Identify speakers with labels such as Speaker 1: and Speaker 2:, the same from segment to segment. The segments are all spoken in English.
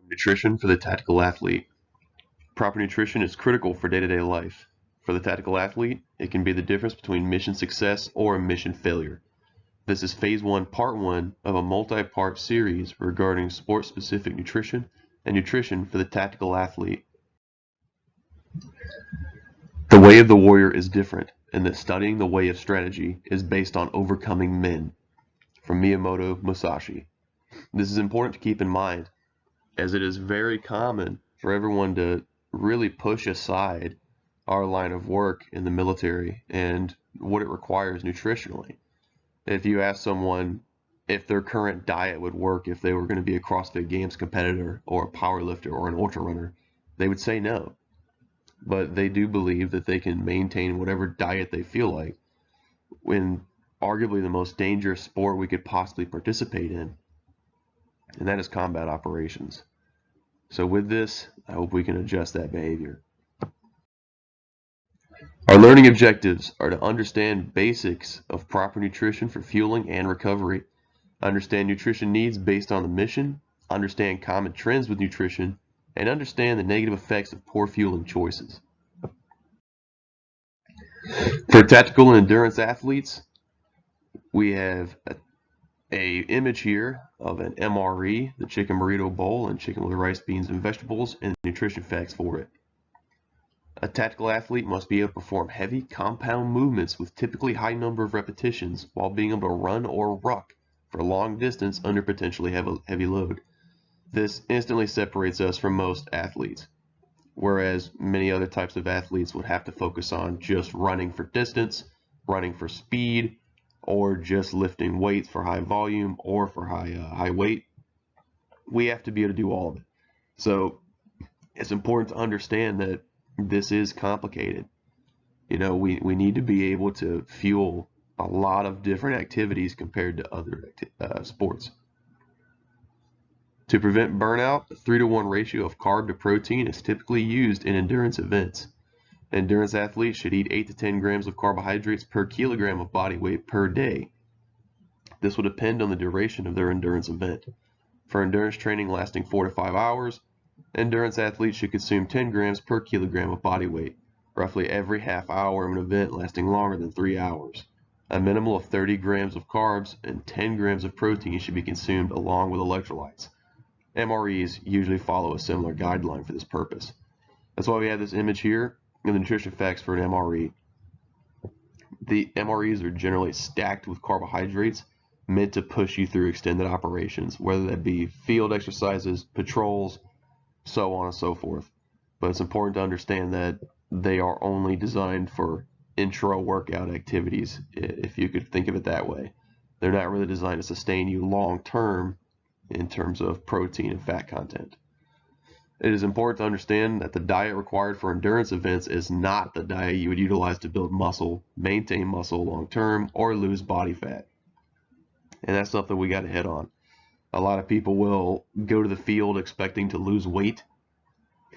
Speaker 1: Nutrition for the tactical athlete. Proper nutrition is critical for day-to-day life. For the tactical athlete, it can be the difference between mission success or mission failure. This is Phase 1, Part 1 of a multi-part series regarding sport-specific nutrition and nutrition for the tactical athlete. The way of the warrior is different, and that studying the way of strategy is based on overcoming men. From Miyamoto Musashi. This is important to keep in mind, as it is very common for everyone to really push aside our line of work in the military and what it requires nutritionally. If you ask someone if their current diet would work if they were going to be a CrossFit Games competitor or a powerlifter or an ultra runner, they would say no. But they do believe that they can maintain whatever diet they feel like in arguably the most dangerous sport we could possibly participate in, and that is combat operations. So with this, I hope we can adjust that behavior. Our learning objectives are to understand basics of proper nutrition for fueling and recovery, understand nutrition needs based on the mission, understand common trends with nutrition, and understand the negative effects of poor fueling choices. For tactical and endurance athletes, we have a image here of an MRE, the chicken burrito bowl, and chicken with rice, beans, and vegetables, and nutrition facts for it. A tactical athlete must be able to perform heavy compound movements with typically high number of repetitions while being able to run or ruck for long distance under potentially heavy load. This instantly separates us from most athletes, whereas many other types of athletes would have to focus on just running for distance, running for speed, or just lifting weights for high volume or for high weight. We have to be able to do all of it. So it's important to understand that this is complicated. You know, we need to be able to fuel a lot of different activities compared to other sports. To prevent burnout, a 3-to-1 ratio of carb to protein is typically used in endurance events. Endurance athletes should eat 8 to 10 grams of carbohydrates per kilogram of body weight per day. This will depend on the duration of their endurance event. For endurance training lasting 4 to 5 hours, endurance athletes should consume 10 grams per kilogram of body weight, roughly every half hour of an event lasting longer than 3 hours. A minimum of 30 grams of carbs and 10 grams of protein should be consumed along with electrolytes. MREs usually follow a similar guideline for this purpose. That's why we have this image here and the nutrition facts for an MRE. The MREs are generally stacked with carbohydrates meant to push you through extended operations, whether that be field exercises, patrols, so on and so forth. But it's important to understand that they are only designed for intra-workout activities, if you could think of it that way. They're not really designed to sustain you long term in terms of protein and fat content. It is important to understand that the diet required for endurance events is not the diet you would utilize to build muscle, maintain muscle long term, or lose body fat. And that's something we got to hit on. A lot of people will go to the field expecting to lose weight.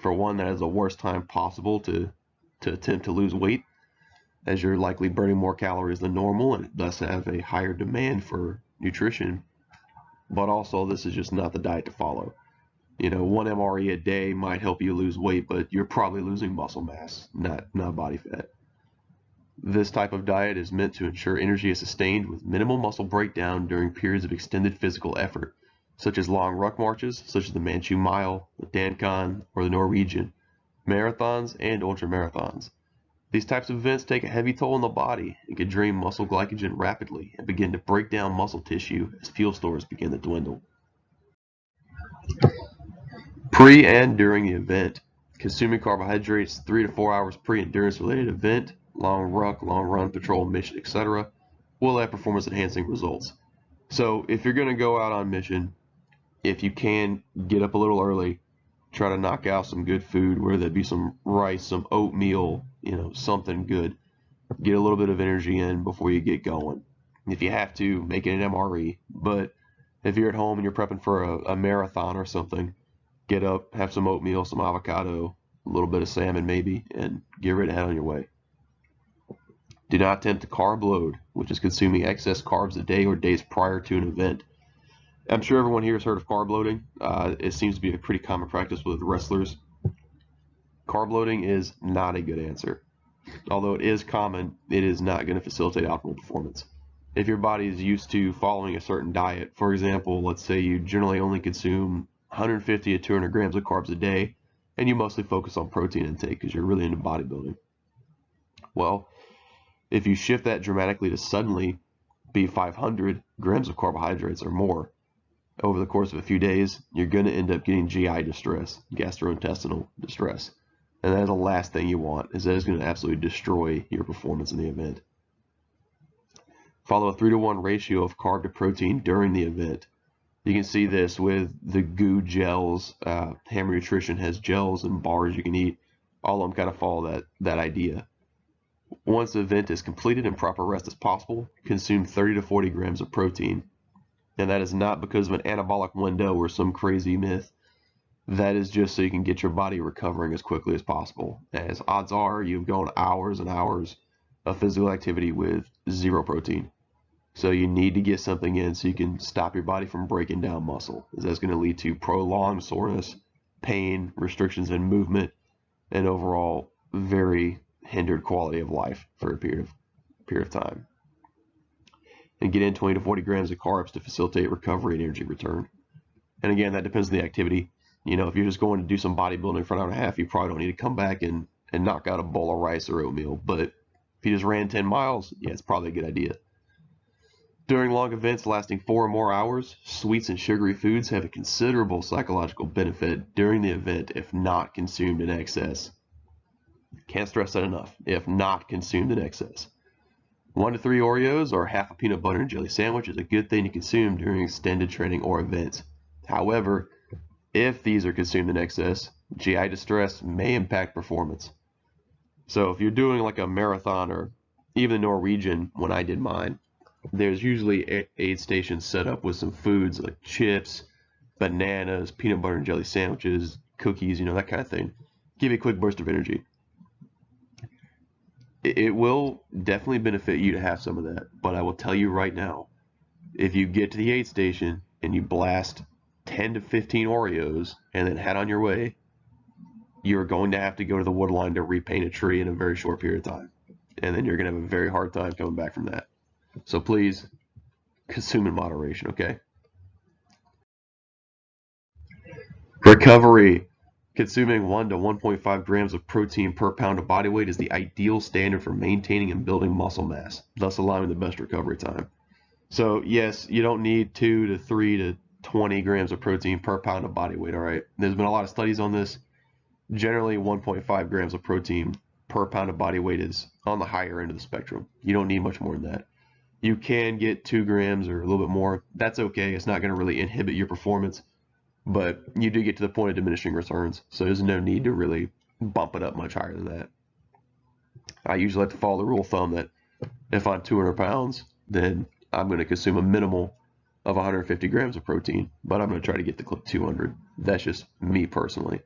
Speaker 1: For one, that is the worst time possible to attempt to lose weight, as you're likely burning more calories than normal and thus have a higher demand for nutrition. But also, this is just not the diet to follow. You know, 1 MRE a day might help you lose weight, but you're probably losing muscle mass, not body fat. This type of diet is meant to ensure energy is sustained with minimal muscle breakdown during periods of extended physical effort, such as long ruck marches, such as the Manchu Mile, the Dankon, or the Norwegian, marathons, and ultramarathons. These types of events take a heavy toll on the body and can drain muscle glycogen rapidly and begin to break down muscle tissue as fuel stores begin to dwindle. Pre and during the event, consuming carbohydrates 3 to 4 hours pre-endurance related event, long ruck, long run, patrol, mission, etc., will have performance enhancing results. So if you're going to go out on mission, if you can, get up a little early, try to knock out some good food, whether that be some rice, some oatmeal, something good. Get a little bit of energy in before you get going. If you have to, make it an MRE. But if you're at home and you're prepping for a marathon or something, get up, have some oatmeal, some avocado, a little bit of salmon maybe, and get ready to head on your way. Do not attempt to carb load, which is consuming excess carbs the day or days prior to an event. I'm sure everyone here has heard of carb loading. It seems to be a pretty common practice with wrestlers. Carb loading is not a good answer. Although it is common, it is not going to facilitate optimal performance. If your body is used to following a certain diet, for example, let's say you generally only consume 150 to 200 grams of carbs a day, and you mostly focus on protein intake because you're really into bodybuilding. Well, if you shift that dramatically to suddenly be 500 grams of carbohydrates or more over the course of a few days, you're going to end up getting GI distress, gastrointestinal distress. And that is the last thing you want, is that it's going to absolutely destroy your performance in the event. Follow a 3-to-1 ratio of carb to protein during the event. You can see this with the goo gels. Hammer Nutrition has gels and bars you can eat. All of them kind of follow that idea. Once the event is completed and proper rest is possible, consume 30 to 40 grams of protein. And that is not because of an anabolic window or some crazy myth. That is just so you can get your body recovering as quickly as possible. As odds are, you've gone hours and hours of physical activity with zero protein. So you need to get something in so you can stop your body from breaking down muscle. That's going to lead to prolonged soreness, pain, restrictions in movement, and overall very hindered quality of life for a period of time. And get in 20 to 40 grams of carbs to facilitate recovery and energy return. And again, that depends on the activity. You know, if you're just going to do some bodybuilding for an hour and a half, you probably don't need to come back and knock out a bowl of rice or oatmeal. But if you just ran 10 miles, yeah, it's probably a good idea. During long events lasting 4 or more hours, sweets and sugary foods have a considerable psychological benefit during the event if not consumed in excess. Can't stress that enough. If not consumed in excess. 1 to 3 Oreos or half a peanut butter and jelly sandwich is a good thing to consume during extended training or events. However, if these are consumed in excess, GI distress may impact performance. So if you're doing like a marathon or even the Norwegian, when I did mine, there's usually aid stations set up with some foods like chips, bananas, peanut butter and jelly sandwiches, cookies, you know, that kind of thing. Give you a quick burst of energy. It will definitely benefit you to have some of that, but I will tell you right now, if you get to the aid station and you blast 10 to 15 Oreos and then head on your way, you're going to have to go to the wood line to repaint a tree in a very short period of time. And then you're going to have a very hard time coming back from that. So please, consume in moderation, okay? Recovery. Consuming 1 to 1.5 grams of protein per pound of body weight is the ideal standard for maintaining and building muscle mass, thus allowing the best recovery time. So yes, you don't need 2 to 3 to 20 grams of protein per pound of body weight, all right? There's been a lot of studies on this. Generally, 1.5 grams of protein per pound of body weight is on the higher end of the spectrum. You don't need much more than that. You can get 2 grams or a little bit more. That's okay. It's not going to really inhibit your performance, but you do get to the point of diminishing returns, so there's no need to really bump it up much higher than that. I usually like to follow the rule of thumb that if I'm 200 pounds, then I'm going to consume a minimal of 150 grams of protein, but I'm going to try to get to 200. That's just me personally.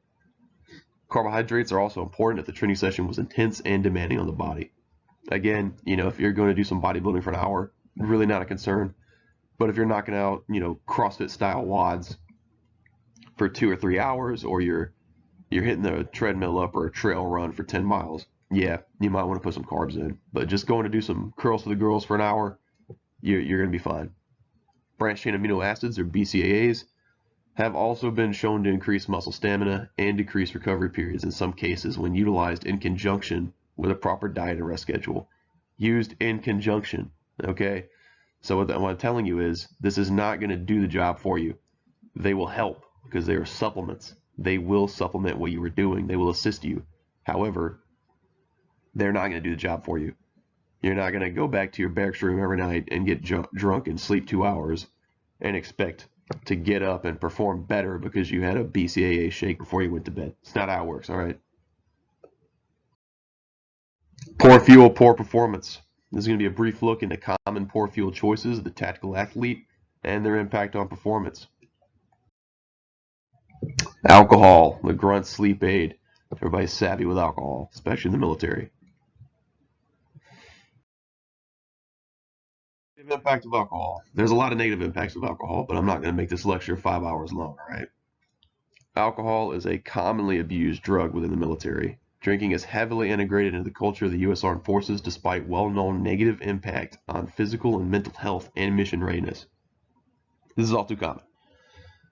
Speaker 1: Carbohydrates are also important if the training session was intense and demanding on the body. Again, you know, if you're going to do some bodybuilding for an hour, really not a concern. But if you're knocking out, you know, CrossFit style wads for 2 or 3 hours, or you're hitting the treadmill up or a trail run for 10 miles, yeah, you might want to put some carbs in. But just going to do some curls for the girls for an hour, you're going to be fine. Branched chain amino acids, or BCAAs, have also been shown to increase muscle stamina and decrease recovery periods in some cases when utilized in conjunction with a proper diet and rest schedule. Used in conjunction, okay? So what I'm telling you is this is not going to do the job for you. They will help because they are supplements. They will supplement what you were doing. They will assist you. However, they're not going to do the job for you. You're not going to go back to your barracks room every night and get drunk and sleep 2 hours and expect to get up and perform better because you had a BCAA shake before you went to bed. It's not how it works, all right? Poor fuel, poor performance. This is going to be a brief look into common poor fuel choices of the tactical athlete and their impact on performance. Alcohol, the grunt sleep aid. Everybody's savvy with alcohol, especially in the military. Negative impact of alcohol. There's a lot of negative impacts of alcohol, but I'm not going to make this lecture 5 hours long, all right? Alcohol is a commonly abused drug within the military. Drinking is heavily integrated into the culture of the U.S. Armed Forces despite well-known negative impact on physical and mental health and mission readiness. This is all too common.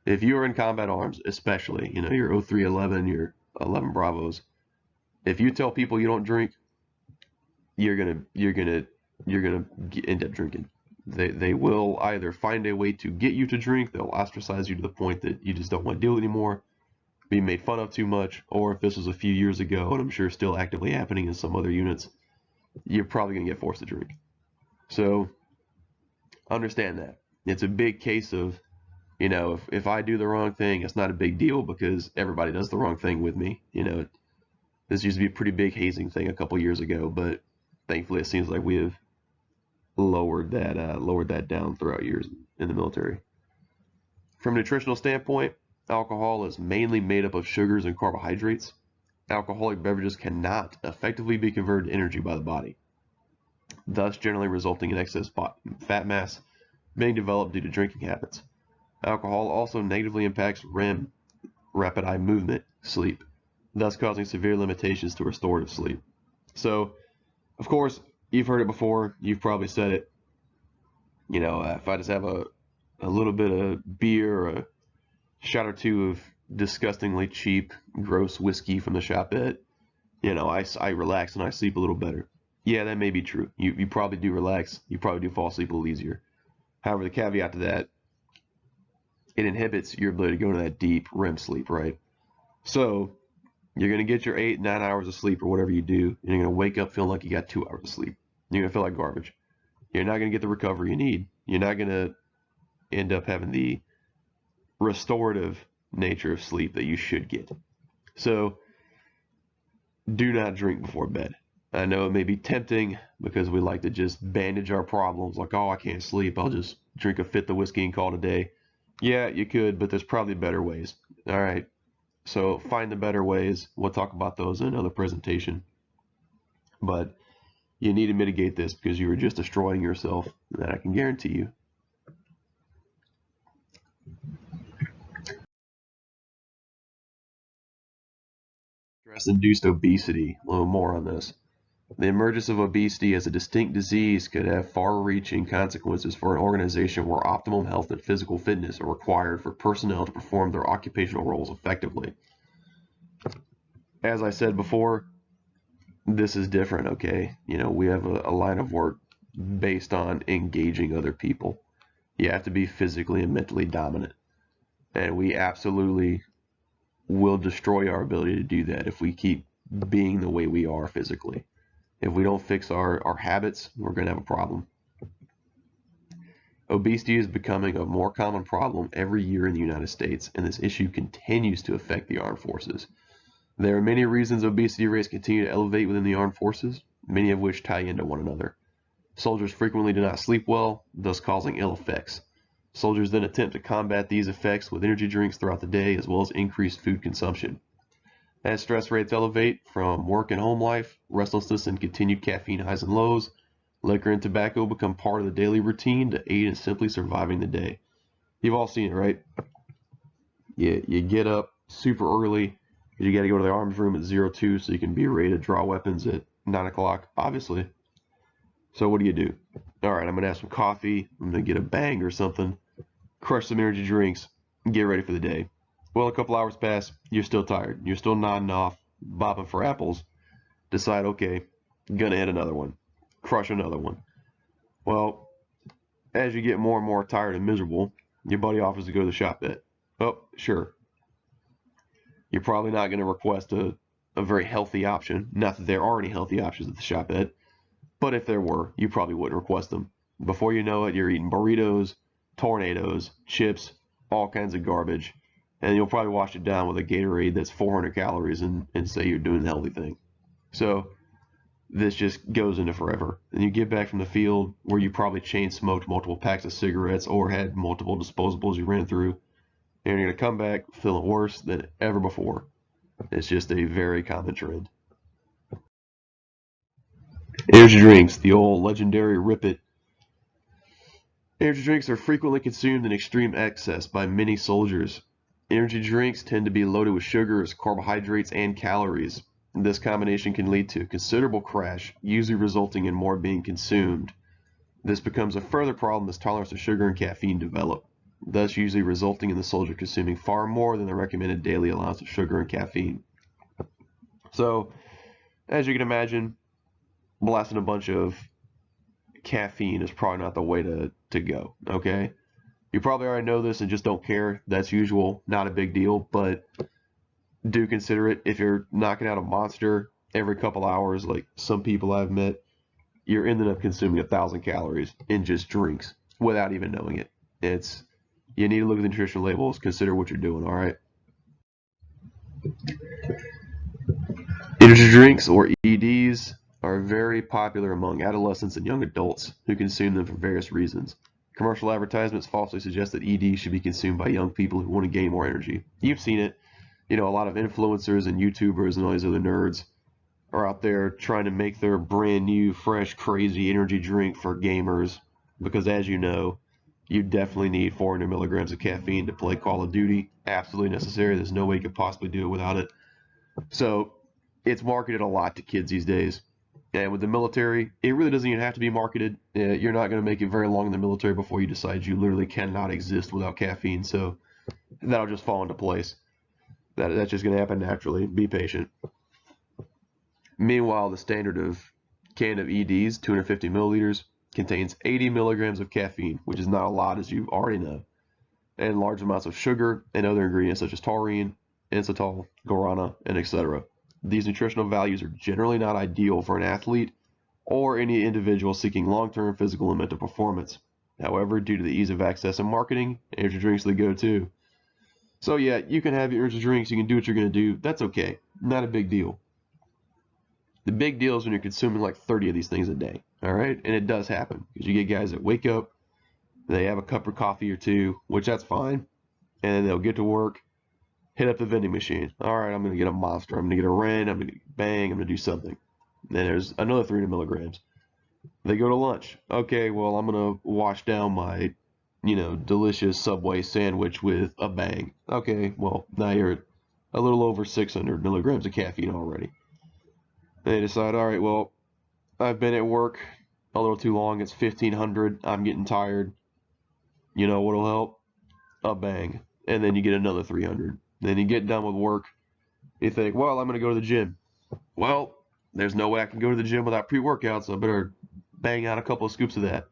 Speaker 1: If you are in combat arms, especially, your 0311, your 11 Bravos, if you tell people you don't drink, you're gonna end up drinking. They will either find a way to get you to drink, they'll ostracize you to the point that you just don't want to deal anymore, be made fun of too much, or if this was a few years ago, and I'm sure still actively happening in some other units, you're probably gonna get forced to drink. So understand that. It's a big case of, if I do the wrong thing, it's not a big deal because everybody does the wrong thing with me. This used to be a pretty big hazing thing a couple years ago, but thankfully it seems like we have lowered that down throughout years in the military. From a nutritional standpoint, alcohol is mainly made up of sugars and carbohydrates. Alcoholic beverages cannot effectively be converted to energy by the body, thus generally resulting in excess fat mass being developed due to drinking habits. Alcohol also negatively impacts REM, rapid eye movement, sleep, thus causing severe limitations to restorative sleep. So, of course, you've heard it before, you've probably said it, if I just have a little bit of beer or a shot or two of disgustingly cheap, gross whiskey from the shopette, I relax and I sleep a little better. Yeah, that may be true. You probably do relax, you probably do fall asleep a little easier. However, the caveat to that, it inhibits your ability to go into that deep REM sleep, right? So you're going to get your 8-9 hours of sleep or whatever you do, and you're going to wake up feeling like you got 2 hours of sleep. You're going to feel like garbage. You're not going to get the recovery you need. You're not going to end up having the restorative nature of sleep that you should get. So do not drink before bed. I know it may be tempting because we like to just bandage our problems like, oh, I can't sleep, I'll just drink a fifth of whiskey and call it a day. Yeah, you could, but there's probably better ways. All right, so find the better ways. We'll talk about those in another presentation. But you need to mitigate this because you are just destroying yourself, that I can guarantee you. Stress-induced obesity. A little more on this. The emergence of obesity as a distinct disease could have far-reaching consequences for an organization where optimum health and physical fitness are required for personnel to perform their occupational roles effectively. As I said before, this is different, okay? We have a line of work based on engaging other people. You have to be physically and mentally dominant. And we absolutely will destroy our ability to do that if we keep being the way we are physically. If we don't fix our habits, we're going to have a problem. Obesity is becoming a more common problem every year in the United States, and this issue continues to affect the armed forces. There are many reasons obesity rates continue to elevate within the armed forces, many of which tie into one another. Soldiers frequently do not sleep well, thus causing ill effects. Soldiers then attempt to combat these effects with energy drinks throughout the day, as well as increased food consumption. As stress rates elevate from work and home life, restlessness and continued caffeine highs and lows, liquor and tobacco become part of the daily routine to aid in simply surviving the day. You've all seen it, right? You get up super early, you got to go to the arms room at 02 so you can be ready to draw weapons at 9 o'clock, obviously. So what do? All right, I'm going to have some coffee, I'm going to get a bang or something, crush some energy drinks, and get ready for the day. Well, a couple hours pass, you're still tired. You're still nodding off, bopping for apples. Decide, okay, gonna hit another one. Crush another one. Well, as you get more and more tired and miserable, your buddy offers to go to the shop bet. Oh, sure. You're probably not going to request a very healthy option. Not that there are any healthy options at the shop bet, but if there were, you probably wouldn't request them. Before you know it, you're eating burritos, tornadoes, chips, all kinds of garbage. And you'll probably wash it down with a Gatorade that's 400 calories and say you're doing the healthy thing. So this just goes into forever. And you get back from the field where you probably chain smoked multiple packs of cigarettes or had multiple disposables you ran through, and you're going to come back feeling worse than ever before. It's just a very common trend. Energy drinks, the old legendary Rip It. Energy drinks are frequently consumed in extreme excess by many soldiers. Energy drinks tend to be loaded with sugars, carbohydrates, and calories. This combination can lead to a considerable crash, usually resulting in more being consumed. This becomes a further problem as tolerance to sugar and caffeine develop, thus usually resulting in the soldier consuming far more than the recommended daily allowance of sugar and caffeine. So, as you can imagine, blasting a bunch of caffeine is probably not the way to go, okay? You probably already know this and just don't care. That's usual, not a big deal, but do consider it. If you're knocking out a monster every couple hours, like some people I've met, you're ending up consuming 1,000 calories in just drinks without even knowing it. You need to look at the nutritional labels, consider what you're doing, all right? Energy drinks, or EDs, are very popular among adolescents and young adults who consume them for various reasons. Commercial advertisements falsely suggest that EDs should be consumed by young people who want to gain more energy. You've seen it. A lot of influencers and YouTubers and all these other nerds are out there trying to make their brand new, fresh, crazy energy drink for gamers because, as you know, you definitely need 400 milligrams of caffeine to play Call of Duty. Absolutely necessary. There's no way you could possibly do it without it. So it's marketed a lot to kids these days. And with the military, it really doesn't even have to be marketed. You're not going to make it very long in the military before you decide you literally cannot exist without caffeine. So that'll just fall into place. That's just going to happen naturally. Be patient. Meanwhile, the standard can of EDs, 250 milliliters, contains 80 milligrams of caffeine, which is not a lot, as you already know, and large amounts of sugar and other ingredients such as taurine, inositol, guarana, and etc. These nutritional values are generally not ideal for an athlete or any individual seeking long-term physical and mental performance. However, due to the ease of access and marketing, energy drinks are the go-to. So yeah, you can have your energy drinks, you can do what you're going to do. That's okay. Not a big deal. The big deal is when you're consuming like 30 of these things a day, all right? And it does happen because you get guys that wake up, they have a cup of coffee or two, which that's fine, and then they'll get to work, hit up the vending machine. All right, I'm going to get a Monster. I'm going to get a Ren. I'm going to bang. I'm going to do something. Then there's another 300 milligrams. They go to lunch. Okay, well, I'm going to wash down my, delicious Subway sandwich with a bang. Okay, well, now you're at a little over 600 milligrams of caffeine already. And they decide, all right, well, I've been at work a little too long. It's 1,500. I'm getting tired. You know what'll help? A bang. And then you get another 300. Then you get done with work. You think, well, I'm going to go to the gym. Well, there's no way I can go to the gym without pre-workout, so I better bang out a couple of scoops of that.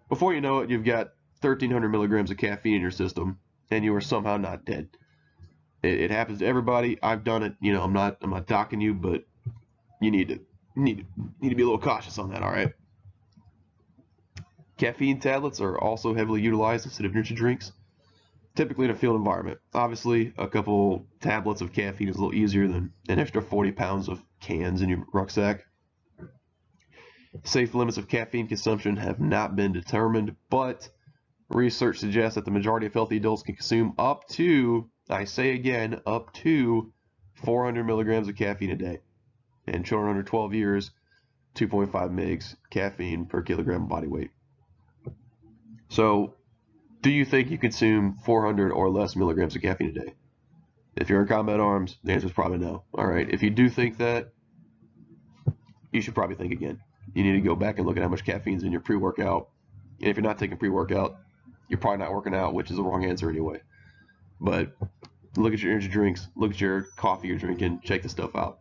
Speaker 1: Before you know it, you've got 1,300 milligrams of caffeine in your system, and you are somehow not dead. It happens to everybody. I've done it. I'm not docking you, but you need to be a little cautious on that. All right. Caffeine tablets are also heavily utilized instead of energy drinks, typically in a field environment. Obviously, a couple tablets of caffeine is a little easier than an extra 40 pounds of cans in your rucksack. Safe limits of caffeine consumption have not been determined, but research suggests that the majority of healthy adults can consume up to, I say again, up to 400 milligrams of caffeine a day. And children under 12 years, 2.5 mg caffeine per kilogram of body weight. So, do you think you consume 400 or less milligrams of caffeine a day? If you're in combat arms, the answer is probably no. All right, if you do think that, you should probably think again. You need to go back and look at how much caffeine is in your pre-workout. And if you're not taking pre-workout, you're probably not working out, which is the wrong answer anyway. But look at your energy drinks, look at your coffee you're drinking, check the stuff out.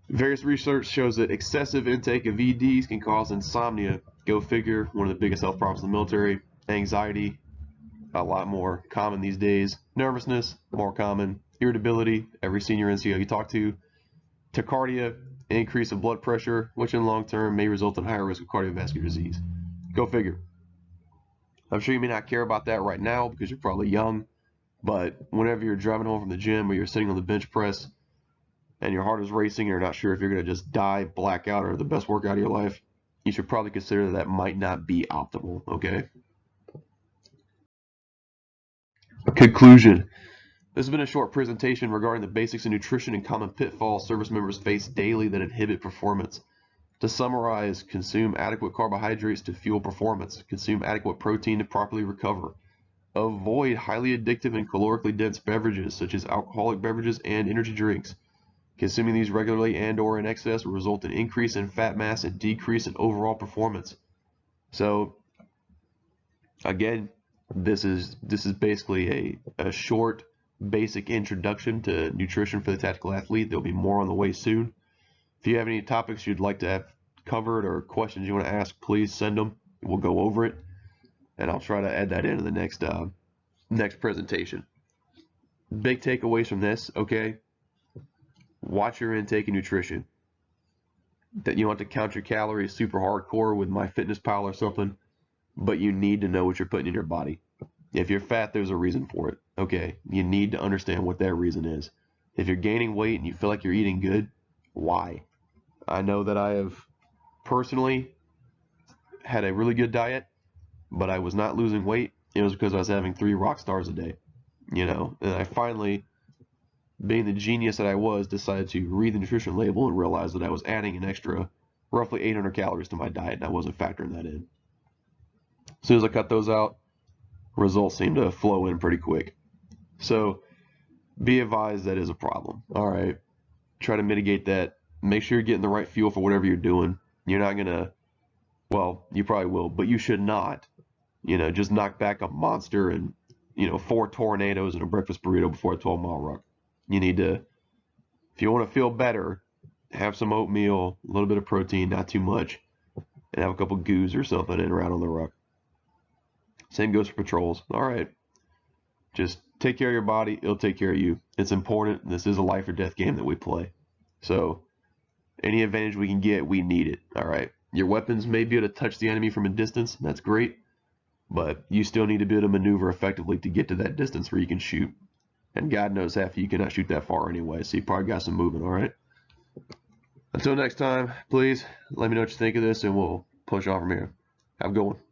Speaker 1: Various research shows that excessive intake of EDs can cause insomnia. Go figure, one of the biggest health problems in the military. Anxiety, a lot more common these days. Nervousness, more common. Irritability, every senior NCO you talk to. Tachycardia, increase of blood pressure, which in long term may result in higher risk of cardiovascular disease. Go figure. I'm sure you may not care about that right now because you're probably young, but whenever you're driving home from the gym or you're sitting on the bench press and your heart is racing and you're not sure if you're going to just die, black out, or the best workout of your life, you should probably consider that might not be optimal, okay? Conclusion. This has been a short presentation regarding the basics of nutrition and common pitfalls service members face daily that inhibit performance. To summarize, consume adequate carbohydrates to fuel performance. Consume adequate protein to properly recover. Avoid highly addictive and calorically dense beverages such as alcoholic beverages and energy drinks. Consuming these regularly and/or in excess will result in increase in fat mass and decrease in overall performance. So, again, this is basically a short, basic introduction to nutrition for the tactical athlete. There'll be more on the way soon. If you have any topics you'd like to have covered or questions you want to ask, please send them. We'll go over it, and I'll try to add that into the next presentation. Big takeaways from this, okay? Watch your intake of nutrition. That you don't have to count your calories super hardcore with MyFitnessPal or something, but you need to know what you're putting in your body. If you're fat, there's a reason for it, okay? You need to understand what that reason is. If you're gaining weight and you feel like you're eating good, why? I know that I have personally had a really good diet, but I was not losing weight. It was because I was having 3 rock stars a day, and I finally, being the genius that I was, decided to read the nutrition label and realize that I was adding an extra roughly 800 calories to my diet, and I wasn't factoring that in. As soon as I cut those out, results seem to flow in pretty quick. So be advised that is a problem. All right, try to mitigate that. Make sure you're getting the right fuel for whatever you're doing. You're not gonna, well, you probably will, but you should not, just knock back a monster and 4 tornadoes and a breakfast burrito before a 12-mile ruck. You need to, if you want to feel better, have some oatmeal, a little bit of protein, not too much, and have a couple goos or something in around on the ruck. Same goes for patrols. All right, just take care of your body. It'll take care of you. It's important. This is a life or death game that we play. So any advantage we can get, we need it. All right. Your weapons may be able to touch the enemy from a distance. That's great. But you still need to be able to maneuver effectively to get to that distance where you can shoot. And God knows half of you cannot shoot that far anyway, so you probably got some movement, all right? Until next time, please let me know what you think of this, and we'll push on from here. Have a good one.